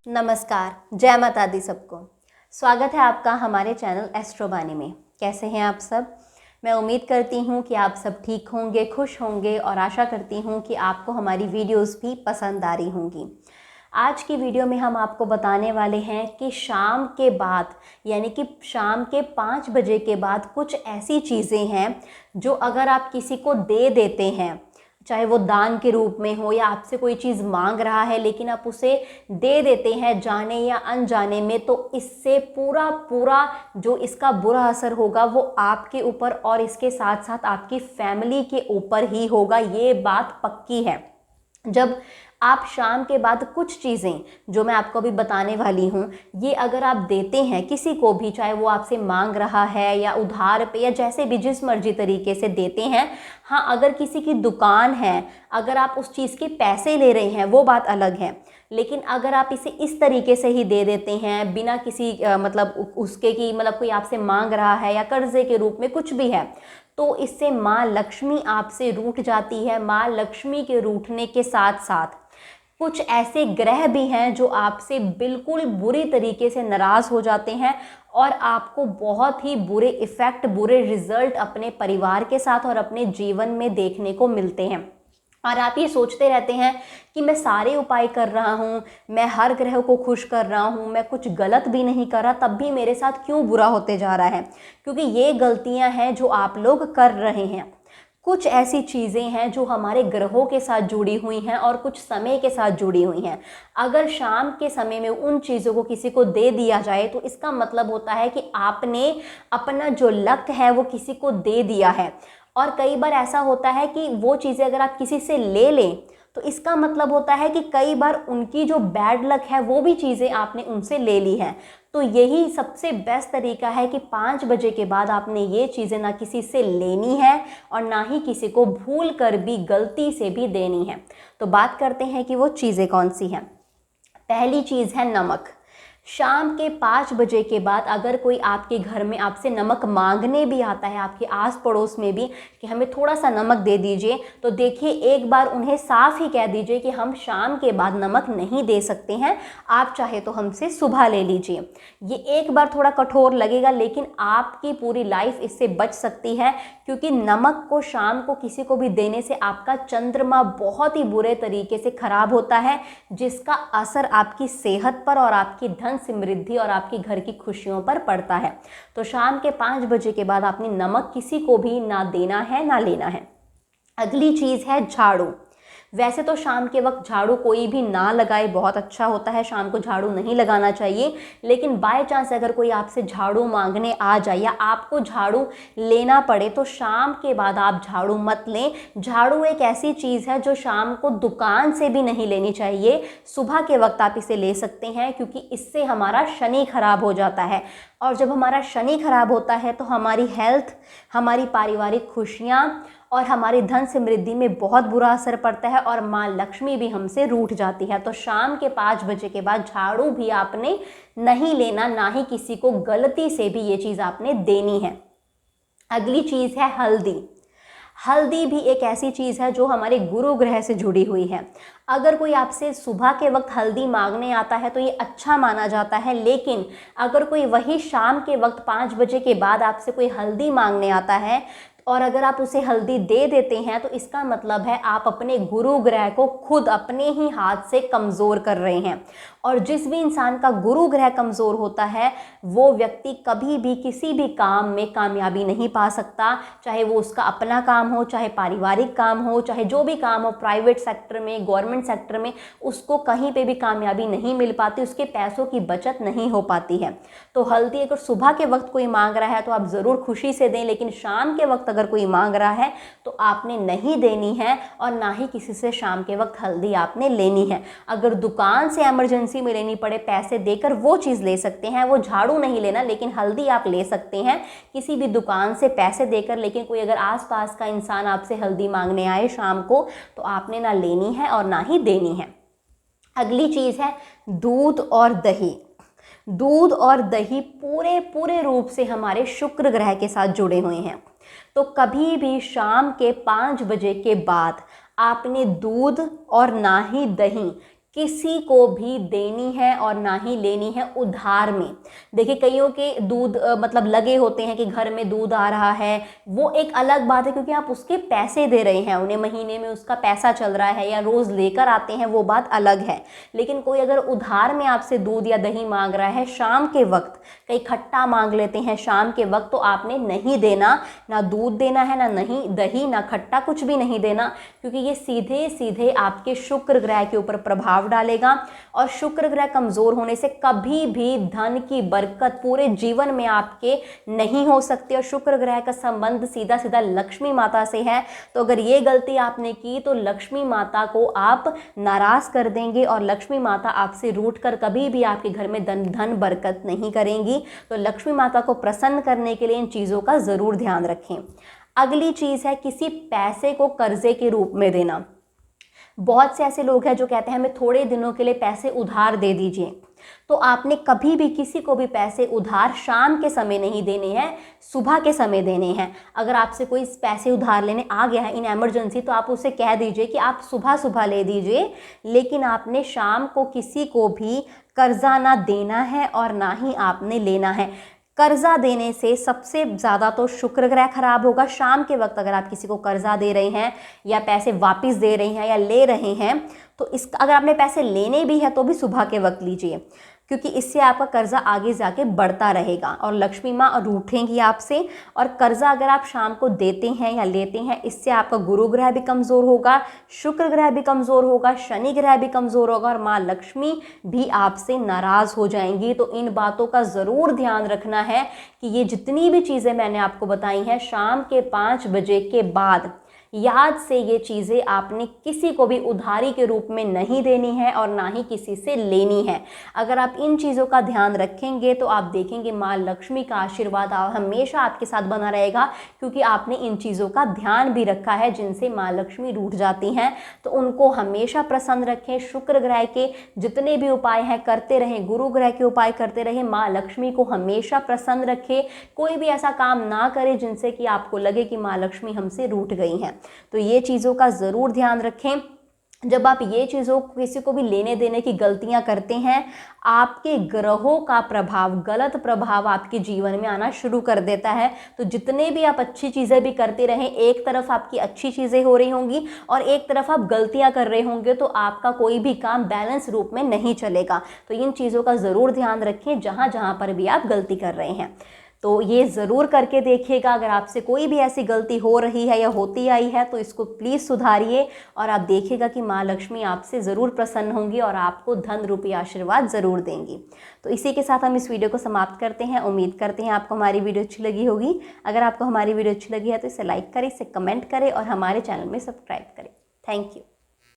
नमस्कार, जय माता दी सबको। स्वागत है आपका हमारे चैनल एस्ट्रोबानी में। कैसे हैं आप सब? मैं उम्मीद करती हूँ कि आप सब ठीक होंगे, खुश होंगे और आशा करती हूँ कि आपको हमारी वीडियोस भी पसंद आ रही होंगी। आज की वीडियो में हम आपको बताने वाले हैं कि शाम के बाद यानी कि शाम के 5 बजे के बाद कुछ ऐसी चीज़ें हैं जो अगर आप किसी को दे देते हैं, चाहे वो दान के रूप में हो या आपसे कोई चीज़ मांग रहा है लेकिन आप उसे दे देते हैं जाने या अनजाने में, तो इससे पूरा पूरा जो इसका बुरा असर होगा वो आपके ऊपर और इसके साथ साथ आपकी फैमिली के ऊपर ही होगा। ये बात पक्की है। जब आप शाम के बाद कुछ चीज़ें जो मैं आपको अभी बताने वाली हूँ, ये अगर आप देते हैं किसी को भी, चाहे वो आपसे मांग रहा है या उधार पे या जैसे भी जिस मर्जी तरीके से देते हैं। हाँ, अगर किसी की दुकान है, अगर आप उस चीज़ के पैसे ले रहे हैं वो बात अलग है, लेकिन अगर आप इसे इस तरीके से ही दे देते हैं बिना किसी मतलब उसके कि मतलब कोई आपसे मांग रहा है या कर्जे के रूप में कुछ भी है, तो इससे माँ लक्ष्मी आपसे रूठ जाती है। माँ लक्ष्मी के रूठने के साथ साथ कुछ ऐसे ग्रह भी हैं जो आपसे बिल्कुल बुरी तरीके से नाराज़ हो जाते हैं और आपको बहुत ही बुरे इफ़ेक्ट, बुरे रिजल्ट अपने परिवार के साथ और अपने जीवन में देखने को मिलते हैं। और आप ये सोचते रहते हैं कि मैं सारे उपाय कर रहा हूँ, मैं हर ग्रह को खुश कर रहा हूँ, मैं कुछ गलत भी नहीं कर रहा, तब भी मेरे साथ क्यों बुरा होते जा रहा है? क्योंकि ये गलतियाँ हैं जो आप लोग कर रहे हैं। कुछ ऐसी चीज़ें हैं जो हमारे ग्रहों के साथ जुड़ी हुई हैं और कुछ समय के साथ जुड़ी हुई हैं। अगर शाम के समय में उन चीज़ों को किसी को दे दिया जाए तो इसका मतलब होता है कि आपने अपना जो लक है वो किसी को दे दिया है। और कई बार ऐसा होता है कि वो चीज़ें अगर आप किसी से ले लें तो इसका मतलब होता है कि कई बार उनकी जो बैड लक है वो भी चीज़ें आपने उनसे ले ली हैं। तो यही सबसे बेस्ट तरीका है कि 5 बजे के बाद आपने ये चीज़ें ना किसी से लेनी है और ना ही किसी को भूल कर भी, गलती से भी देनी है। तो बात करते हैं कि वो चीज़ें कौन सी हैं। पहली चीज़ है नमक। शाम के 5 बजे के बाद अगर कोई आपके घर में आपसे नमक मांगने भी आता है, आपके आस पड़ोस में भी, कि हमें थोड़ा सा नमक दे दीजिए, तो देखिए एक बार उन्हें साफ ही कह दीजिए कि हम शाम के बाद नमक नहीं दे सकते हैं, आप चाहे तो हमसे सुबह ले लीजिए। ये एक बार थोड़ा कठोर लगेगा लेकिन आपकी पूरी लाइफ इससे बच सकती है, क्योंकि नमक को शाम को किसी को भी देने से आपका चंद्रमा बहुत ही बुरे तरीके से खराब होता है, जिसका असर आपकी सेहत पर और आपकी धन समृद्धि और आपकी घर की खुशियों पर पड़ता है। तो शाम के 5 बजे के बाद आपने नमक किसी को भी ना देना है ना लेना है। अगली चीज़ है झाड़ू। वैसे तो शाम के वक्त झाड़ू कोई भी ना लगाए बहुत अच्छा होता है, शाम को झाड़ू नहीं लगाना चाहिए, लेकिन बाय चांस अगर कोई आपसे झाड़ू मांगने आ जाए या आपको झाड़ू लेना पड़े तो शाम के बाद आप झाड़ू मत लें। झाड़ू एक ऐसी चीज़ है जो शाम को दुकान से भी नहीं लेनी चाहिए, सुबह के वक्त आप इसे ले सकते हैं, क्योंकि इससे हमारा शनि खराब हो जाता है और जब हमारा शनि खराब होता है तो हमारी हेल्थ, हमारी पारिवारिक खुशियाँ और हमारी धन समृद्धि में बहुत बुरा असर पड़ता है और माँ लक्ष्मी भी हमसे रूठ जाती है। तो शाम के 5 बजे के बाद झाड़ू भी आपने नहीं लेना, ना ही किसी को गलती से भी ये चीज़ आपने देनी है। अगली चीज़ है हल्दी। हल्दी भी एक ऐसी चीज़ है जो हमारे गुरु ग्रह से जुड़ी हुई है। अगर कोई आपसे सुबह के वक्त हल्दी मांगने आता है तो ये अच्छा माना जाता है, लेकिन अगर कोई वही शाम के वक्त 5 बजे के बाद आपसे कोई हल्दी मांगने आता है और अगर आप उसे हल्दी दे देते हैं तो इसका मतलब है आप अपने गुरु ग्रह को खुद अपने ही हाथ से कमज़ोर कर रहे हैं। और जिस भी इंसान का गुरु ग्रह कमज़ोर होता है वो व्यक्ति कभी भी किसी भी काम में कामयाबी नहीं पा सकता, चाहे वो उसका अपना काम हो, चाहे पारिवारिक काम हो, चाहे जो भी काम हो, प्राइवेट सेक्टर में, गवर्नमेंट सेक्टर में, उसको कहीं पे भी कामयाबी नहीं मिल पाती, उसके पैसों की बचत नहीं हो पाती है। तो हल्दी अगर सुबह के वक्त कोई मांग रहा है तो आप ज़रूर खुशी से दें, लेकिन शाम के वक्त अगर कोई मांग रहा है तो आपने नहीं देनी है और ना ही किसी से शाम के वक्त हल्दी आपने लेनी है। अगर दुकान से इमरजेंसी में लेनी पड़े पैसे देकर वो चीज़ ले सकते हैं, वो झाड़ू नहीं लेना, लेकिन हल्दी आप ले सकते हैं किसी भी दुकान से पैसे देकर। लेकिन कोई अगर आसपास का इंसान आपसे हल्दी मांगने आए शाम को तो आपने ना लेनी है और ना ही देनी है। अगली चीज़ है दूध और दही। दूध और दही पूरे पूरे रूप से हमारे शुक्र ग्रह के साथ जुड़े हुए हैं, तो कभी भी शाम के 5 बजे के बाद आपने दूध और ना ही दही किसी को भी देनी है और ना ही लेनी है उधार में। देखिए कईयों के दूध मतलब लगे होते हैं कि घर में दूध आ रहा है, वो एक अलग बात है क्योंकि आप उसके पैसे दे रहे हैं, उन्हें महीने में उसका पैसा चल रहा है या रोज़ लेकर आते हैं, वो बात अलग है। लेकिन कोई अगर उधार में आपसे दूध या दही मांग रहा है शाम के वक्त, कई खट्टा मांग लेते हैं शाम के वक्त, तो आपने नहीं देना, ना दूध देना है, ना नहीं दही, ना खट्टा, कुछ भी नहीं देना, क्योंकि ये सीधे सीधे आपके शुक्र ग्रह के ऊपर प्रभाव डालेगा। और शुक्र ग्रह कमज़ोर होने से कभी भी धन की बरकत पूरे जीवन में आपके नहीं हो सकती। और शुक्र ग्रह का संबंध सीधा सीधा लक्ष्मी माता से है, तो अगर ये गलती आपने की तो लक्ष्मी माता को आप नाराज़ कर देंगे और लक्ष्मी माता आपसे रूठ कर कभी भी आपके घर में धन बरकत नहीं करेंगी। तो लक्ष्मी माता को प्रसन्न करने के लिए इन चीज़ों का ज़रूर ध्यान रखें। अगली चीज़ है किसी पैसे को कर्जे के रूप में देना। बहुत से ऐसे लोग हैं जो कहते हैं हमें थोड़े दिनों के लिए पैसे उधार दे दीजिए। तो आपने कभी भी किसी को भी पैसे उधार शाम के समय नहीं देने हैं, सुबह के समय देने हैं। अगर आपसे कोई पैसे उधार लेने आ गया है इन एमरजेंसी, तो आप उसे कह दीजिए कि आप सुबह सुबह ले दीजिए, लेकिन आपने शाम को किसी को भी कर्जा ना देना है और ना ही आपने लेना है। कर्जा देने से सबसे ज़्यादा तो शुक्र ग्रह खराब होगा। शाम के वक्त अगर आप किसी को कर्जा दे रहे हैं या पैसे वापस दे रहे हैं या ले रहे हैं, तो अगर आपने पैसे लेने भी है तो भी सुबह के वक्त लीजिए, क्योंकि इससे आपका कर्जा आगे जाके बढ़ता रहेगा और लक्ष्मी माँ रूठेंगी आपसे। और कर्जा अगर आप शाम को देते हैं या लेते हैं, इससे आपका गुरु ग्रह भी कमज़ोर होगा, शुक्र ग्रह भी कमज़ोर होगा, शनि ग्रह भी कमज़ोर होगा और माँ लक्ष्मी भी आपसे नाराज़ हो जाएंगी। तो इन बातों का ज़रूर ध्यान रखना है कि ये जितनी भी चीज़ें मैंने आपको बताई हैं, शाम के 5 बजे के बाद याद से ये चीज़ें आपने किसी को भी उधारी के रूप में नहीं देनी है और ना ही किसी से लेनी है। अगर आप इन चीज़ों का ध्यान रखेंगे तो आप देखेंगे माँ लक्ष्मी का आशीर्वाद हमेशा आपके साथ बना रहेगा, क्योंकि आपने इन चीज़ों का ध्यान भी रखा है जिनसे माँ लक्ष्मी रूठ जाती हैं। तो उनको हमेशा प्रसन्न रखें, शुक्र ग्रह के जितने भी उपाय हैं करते रहें, गुरु ग्रह के उपाय करते रहें, माँ लक्ष्मी को हमेशा प्रसन्न रखें। कोई भी ऐसा काम ना करें जिनसे कि आपको लगे कि माँ लक्ष्मी हमसे रूठ गई हैं। तो ये चीज़ों का ज़रूर ध्यान रखें। जब आप ये चीज़ों किसी को भी लेने देने की गलतियां करते हैं, आपके ग्रहों का प्रभाव, गलत प्रभाव आपके जीवन में आना शुरू कर देता है। तो जितने भी आप अच्छी चीज़ें भी करते रहें, एक तरफ आपकी अच्छी चीज़ें हो रही होंगी और एक तरफ आप गलतियां कर रहे होंगे, तो आपका कोई भी काम बैलेंस रूप में नहीं चलेगा। तो इन चीज़ों का ज़रूर ध्यान रखें जहाँ जहाँ पर भी आप गलती कर रहे हैं। तो ये ज़रूर करके देखिएगा। अगर आपसे कोई भी ऐसी गलती हो रही है या होती आई है तो इसको प्लीज़ सुधारिए और आप देखिएगा कि माँ लक्ष्मी आपसे ज़रूर प्रसन्न होंगी और आपको धन रूपी आशीर्वाद ज़रूर देंगी। तो इसी के साथ हम इस वीडियो को समाप्त करते हैं। उम्मीद करते हैं आपको हमारी वीडियो अच्छी लगी होगी। अगर आपको हमारी वीडियो अच्छी लगी है तो इसे लाइक करें, इसे कमेंट करें और हमारे चैनल में सब्सक्राइब करें। Thank you.